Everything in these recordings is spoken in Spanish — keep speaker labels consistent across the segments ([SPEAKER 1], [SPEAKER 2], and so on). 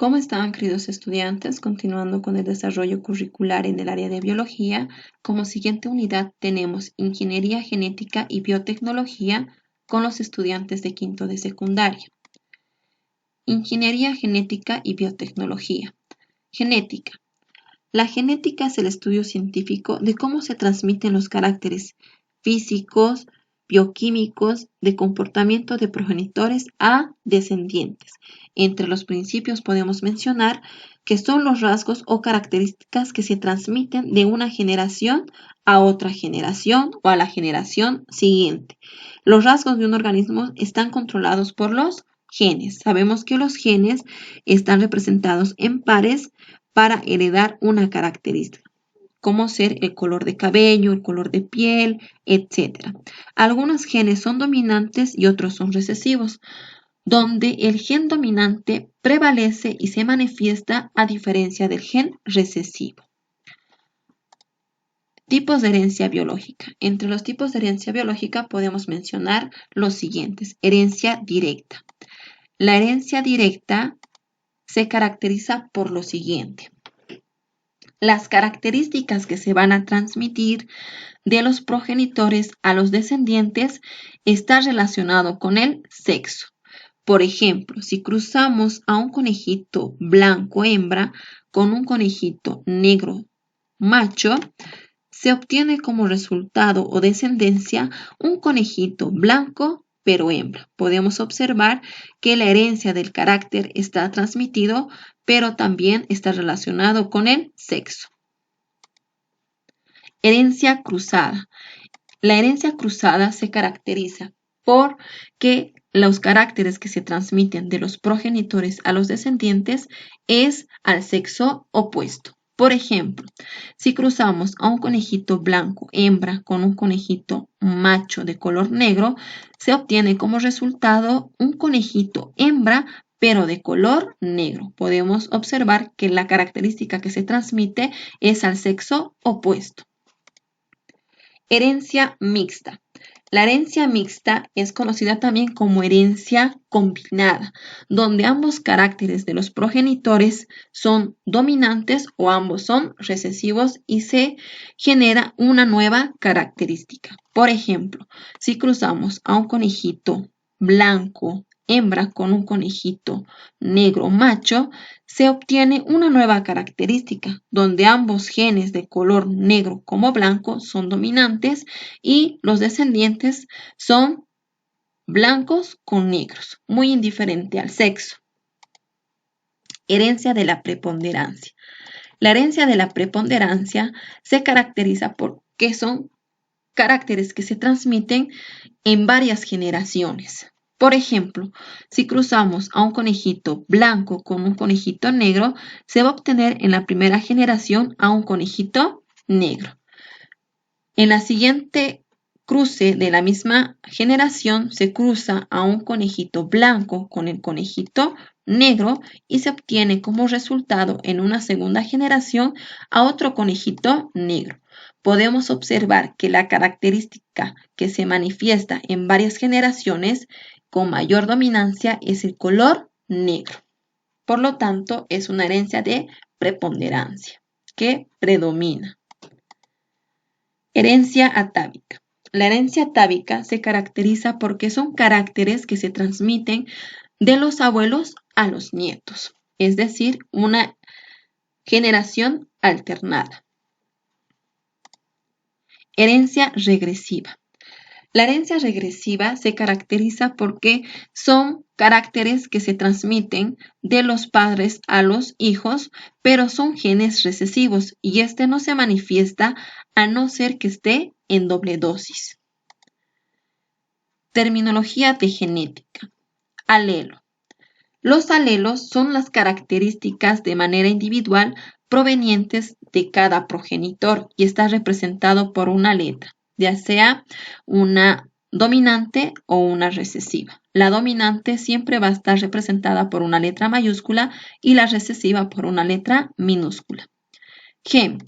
[SPEAKER 1] ¿Cómo están, queridos estudiantes? Continuando con el desarrollo curricular en el área de biología, como siguiente unidad tenemos Ingeniería Genética y Biotecnología con los estudiantes de quinto de secundaria. Ingeniería Genética y Biotecnología. Genética. La genética es el estudio científico de cómo se transmiten los caracteres físicos, bioquímicos, de comportamiento de progenitores a descendientes. Entre los principios podemos mencionar que son los rasgos o características que se transmiten de una generación a otra generación o a la generación siguiente. Los rasgos de un organismo están controlados por los genes. Sabemos que los genes están representados en pares para heredar una característica, como ser el color de cabello, el color de piel, etc. Algunos genes son dominantes y otros son recesivos, donde el gen dominante prevalece y se manifiesta a diferencia del gen recesivo. Tipos de herencia biológica. Entre los tipos de herencia biológica podemos mencionar los siguientes. Herencia directa. La herencia directa se caracteriza por lo siguiente. Las características que se van a transmitir de los progenitores a los descendientes está relacionado con el sexo. Por ejemplo, si cruzamos a un conejito blanco hembra con un conejito negro macho, se obtiene como resultado o descendencia un conejito blanco pero hembra. Podemos observar que la herencia del carácter está transmitido, pero también está relacionado con el sexo. Herencia cruzada. La herencia cruzada se caracteriza por que los caracteres que se transmiten de los progenitores a los descendientes es al sexo opuesto. Por ejemplo, si cruzamos a un conejito blanco hembra con un conejito macho de color negro, se obtiene como resultado un conejito hembra pero de color negro. Podemos observar que la característica que se transmite es al sexo opuesto. Herencia mixta. La herencia mixta es conocida también como herencia combinada, donde ambos caracteres de los progenitores son dominantes o ambos son recesivos y se genera una nueva característica. Por ejemplo, si cruzamos a un conejito blanco hembra con un conejito negro macho, se obtiene una nueva característica, donde ambos genes de color negro como blanco son dominantes y los descendientes son blancos con negros, muy indiferente al sexo. Herencia de la preponderancia. La herencia de la preponderancia se caracteriza porque son caracteres que se transmiten en varias generaciones. Por ejemplo, si cruzamos a un conejito blanco con un conejito negro, se va a obtener en la primera generación a un conejito negro. En la siguiente cruce de la misma generación se cruza a un conejito blanco con el conejito negro y se obtiene como resultado en una segunda generación a otro conejito negro. Podemos observar que la característica que se manifiesta en varias generaciones con mayor dominancia es el color negro. Por lo tanto, es una herencia de preponderancia que predomina. Herencia atávica. La herencia atávica se caracteriza porque son caracteres que se transmiten de los abuelos a los nietos, es decir, una generación alternada. Herencia regresiva. La herencia regresiva se caracteriza porque son caracteres que se transmiten de los padres a los hijos, pero son genes recesivos y este no se manifiesta a no ser que esté en doble dosis. Terminología de genética. Alelo. Los alelos son las características de manera individual provenientes de cada progenitor y está representado por una letra, ya sea una dominante o una recesiva. La dominante siempre va a estar representada por una letra mayúscula y la recesiva por una letra minúscula. Gen.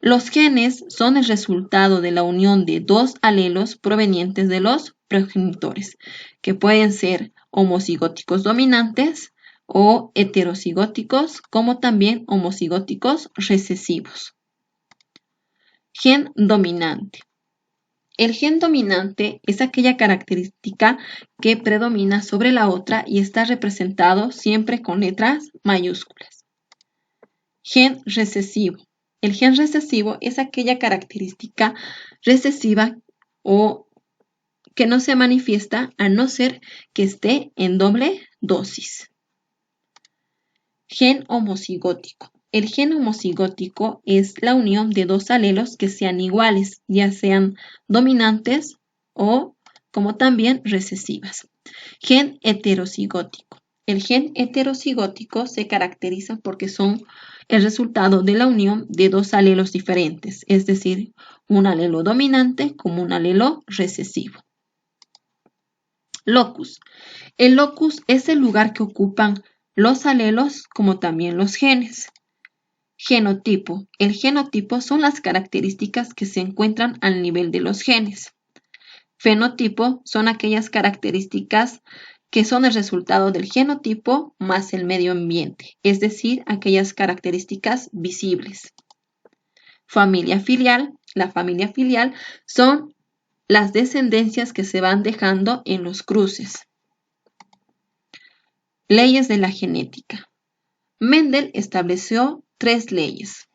[SPEAKER 1] Los genes son el resultado de la unión de dos alelos provenientes de los progenitores, que pueden ser homocigóticos dominantes o heterocigóticos, como también homocigóticos recesivos. Gen dominante. El gen dominante es aquella característica que predomina sobre la otra y está representado siempre con letras mayúsculas. Gen recesivo. El gen recesivo es aquella característica recesiva o que no se manifiesta a no ser que esté en doble dosis. Gen homocigótico. El gen homocigótico es la unión de dos alelos que sean iguales, ya sean dominantes o como también recesivas. Gen heterocigótico. El gen heterocigótico se caracteriza porque son el resultado de la unión de dos alelos diferentes, es decir, un alelo dominante como un alelo recesivo. Locus. El locus es el lugar que ocupan los alelos como también los genes. Genotipo. El genotipo son las características que se encuentran al nivel de los genes. Fenotipo son aquellas características que son el resultado del genotipo más el medio ambiente, es decir, aquellas características visibles. Familia filial. La familia filial son las descendencias que se van dejando en los cruces. Leyes de la genética. Mendel estableció 3 leyes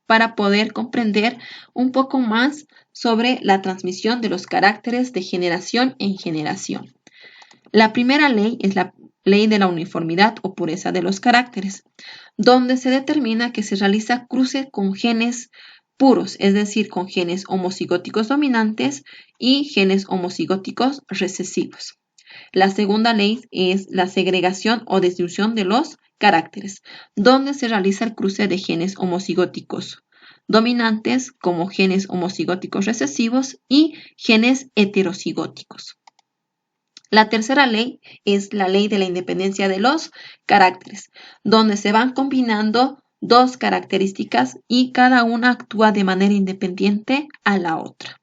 [SPEAKER 1] para poder comprender un poco más sobre la transmisión de los caracteres de generación en generación. La primera ley es la ley de la uniformidad o pureza de los caracteres, donde se determina que se realiza cruce con genes puros, es decir, con genes homocigóticos dominantes y genes homocigóticos recesivos. La segunda ley es la segregación o disyunción de los caracteres, donde se realiza el cruce de genes homocigóticos dominantes como genes homocigóticos recesivos y genes heterocigóticos. La tercera ley es la ley de la independencia de los caracteres, donde se van combinando dos características y cada una actúa de manera independiente a la otra.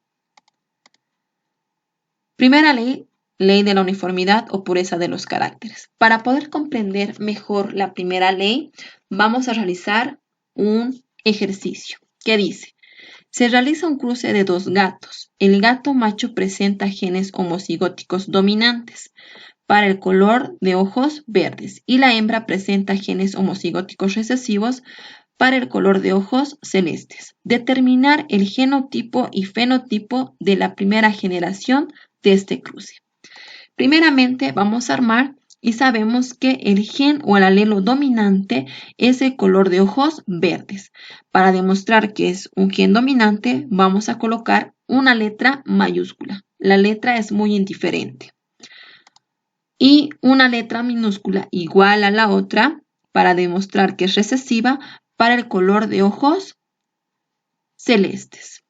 [SPEAKER 1] Primera ley, ley de la uniformidad o pureza de los caracteres. Para poder comprender mejor la primera ley, vamos a realizar un ejercicio que dice: se realiza un cruce de 2 gatos. El gato macho presenta genes homocigóticos dominantes para el color de ojos verdes y la hembra presenta genes homocigóticos recesivos para el color de ojos celestes. Determinar el genotipo y fenotipo de la primera generación de este cruce. Primeramente vamos a armar y sabemos que el gen o el alelo dominante es el color de ojos verdes. Para demostrar que es un gen dominante, vamos a colocar una letra mayúscula. La letra es muy indiferente. Y una letra minúscula igual a la otra para demostrar que es recesiva para el color de ojos celestes.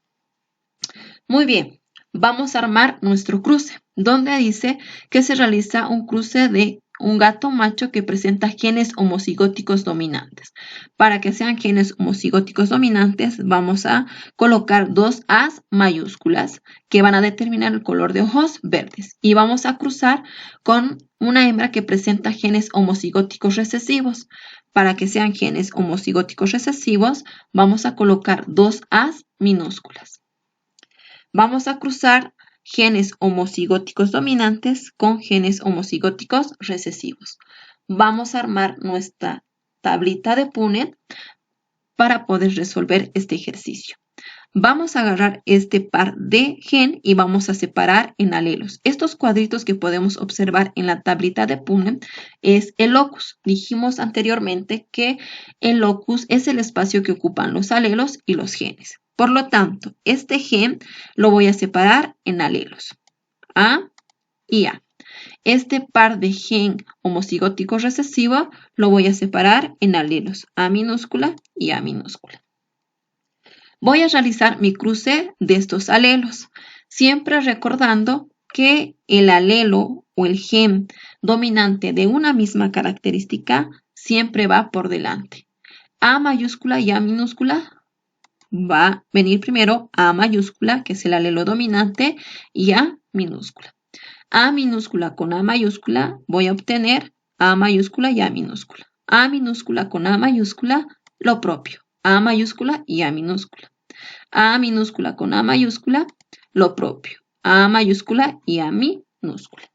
[SPEAKER 1] Muy bien, vamos a armar nuestro cruce, donde dice que se realiza un cruce de un gato macho que presenta genes homocigóticos dominantes. Para que sean genes homocigóticos dominantes, vamos a colocar 2 As mayúsculas que van a determinar el color de ojos verdes. Y vamos a cruzar con una hembra que presenta genes homocigóticos recesivos. Para que sean genes homocigóticos recesivos, vamos a colocar 2 As minúsculas. Vamos a cruzar genes homocigóticos dominantes con genes homocigóticos recesivos. Vamos a armar nuestra tablita de Punnett para poder resolver este ejercicio. Vamos a agarrar este par de gen y vamos a separar en alelos. Estos cuadritos que podemos observar en la tablita de Punnett es el locus. Dijimos anteriormente que el locus es el espacio que ocupan los alelos y los genes. Por lo tanto, este gen lo voy a separar en alelos, A y A. Este par de gen homocigótico recesivo lo voy a separar en alelos, A minúscula y A minúscula. Voy a realizar mi cruce de estos alelos, siempre recordando que el alelo o el gen dominante de una misma característica siempre va por delante. A mayúscula y A minúscula va a venir primero A mayúscula, que es el alelo dominante, y A minúscula. A minúscula con A mayúscula voy a obtener A mayúscula y A minúscula. A minúscula con A mayúscula, lo propio. A mayúscula y A minúscula. A minúscula con A mayúscula, lo propio. A mayúscula y A minúscula.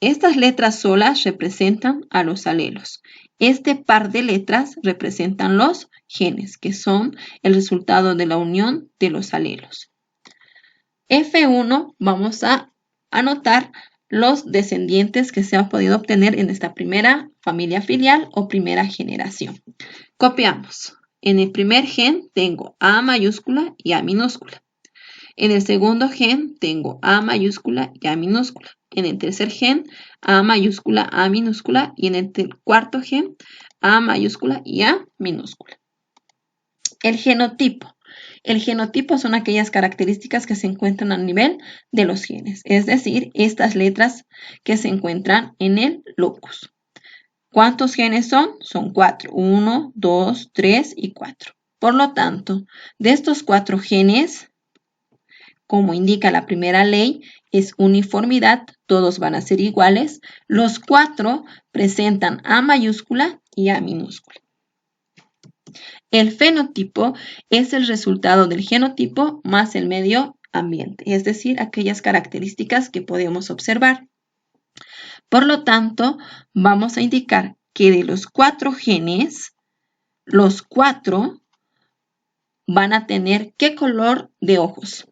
[SPEAKER 1] Estas letras solas representan a los alelos. Este par de letras representan los genes, que son el resultado de la unión de los alelos. F1 vamos a anotar los descendientes que se han podido obtener en esta primera familia filial o primera generación. Copiamos. En el primer gen tengo A mayúscula y A minúscula. En el segundo gen tengo A mayúscula y A minúscula. En el tercer gen, A mayúscula, A minúscula. Y en el cuarto gen, A mayúscula y A minúscula. El genotipo. El genotipo son aquellas características que se encuentran a nivel de los genes, es decir, estas letras que se encuentran en el locus. ¿Cuántos genes son? Son 4. 1, 2, 3 y 4. Por lo tanto, de estos 4 genes, como indica la primera ley, es uniformidad, todos van a ser iguales. Los 4 presentan A mayúscula y A minúscula. El fenotipo es el resultado del genotipo más el medio ambiente, es decir, aquellas características que podemos observar. Por lo tanto, vamos a indicar que de los 4 genes, los 4 van a tener ¿qué color de ojos?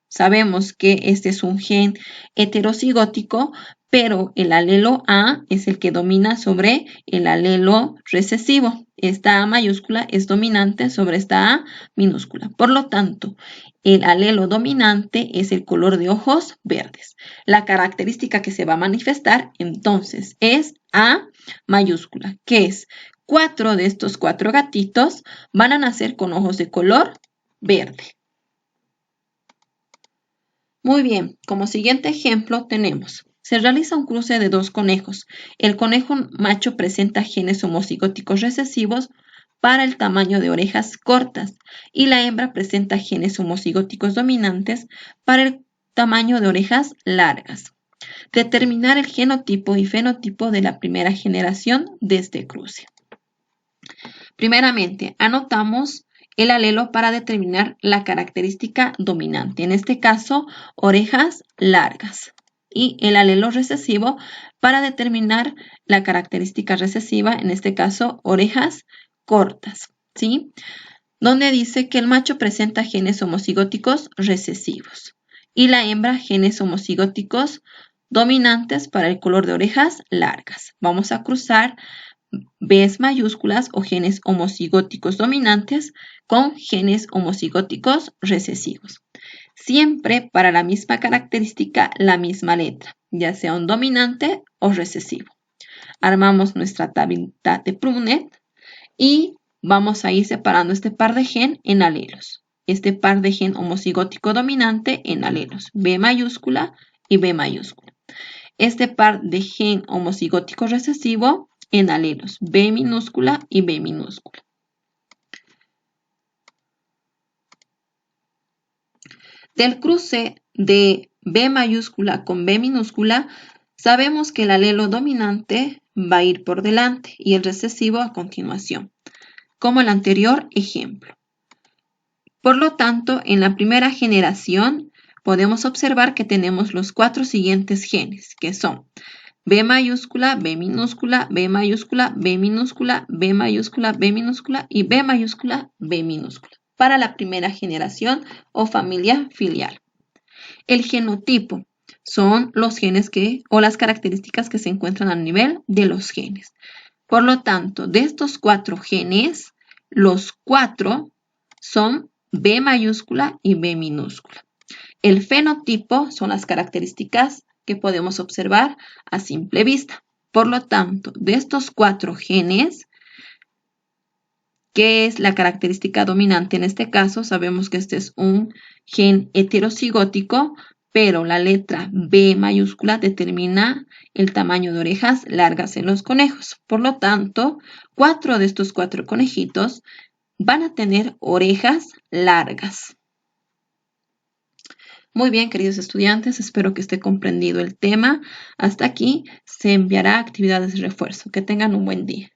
[SPEAKER 1] Sabemos que este es un gen heterocigótico, pero el alelo A es el que domina sobre el alelo recesivo. Esta A mayúscula es dominante sobre esta A minúscula. Por lo tanto, el alelo dominante es el color de ojos verdes. La característica que se va a manifestar entonces es A mayúscula, que es 4 de estos 4 gatitos van a nacer con ojos de color verde. Muy bien, como siguiente ejemplo tenemos, se realiza un cruce de 2 conejos. El conejo macho presenta genes homocigóticos recesivos para el tamaño de orejas cortas y la hembra presenta genes homocigóticos dominantes para el tamaño de orejas largas. Determinar el genotipo y fenotipo de la primera generación de este cruce. Primeramente, anotamos el alelo para determinar la característica dominante, en este caso, orejas largas. Y el alelo recesivo para determinar la característica recesiva, en este caso, orejas cortas, ¿sí? Donde dice que el macho presenta genes homocigóticos recesivos y la hembra genes homocigóticos dominantes para el color de orejas largas. Vamos a cruzar Bs mayúsculas o genes homocigóticos dominantes con genes homocigóticos recesivos. Siempre para la misma característica, la misma letra, ya sea un dominante o recesivo. Armamos nuestra tablita de Prunet y vamos a ir separando este par de gen en alelos. Este par de gen homocigótico dominante en alelos, B mayúscula y B mayúscula. Este par de gen homocigótico recesivo en alelos, B minúscula y B minúscula. Del cruce de B mayúscula con B minúscula, sabemos que el alelo dominante va a ir por delante y el recesivo a continuación, como el anterior ejemplo. Por lo tanto, en la primera generación podemos observar que tenemos los 4 siguientes genes, que son B mayúscula, B minúscula, B mayúscula, B minúscula, B mayúscula, B minúscula y B mayúscula, B minúscula, para la primera generación o familia filial. El genotipo son los genes o las características que se encuentran a nivel de los genes. Por lo tanto, de estos 4 genes, los 4 son B mayúscula y B minúscula. El fenotipo son las características que podemos observar a simple vista. Por lo tanto, de estos 4 genes, ¿qué es la característica dominante? En este caso, sabemos que este es un gen heterocigótico, pero la letra B mayúscula determina el tamaño de orejas largas en los conejos. Por lo tanto, 4 de estos 4 conejitos van a tener orejas largas. Muy bien, queridos estudiantes, espero que esté comprendido el tema. Hasta aquí se enviará actividades de refuerzo. Que tengan un buen día.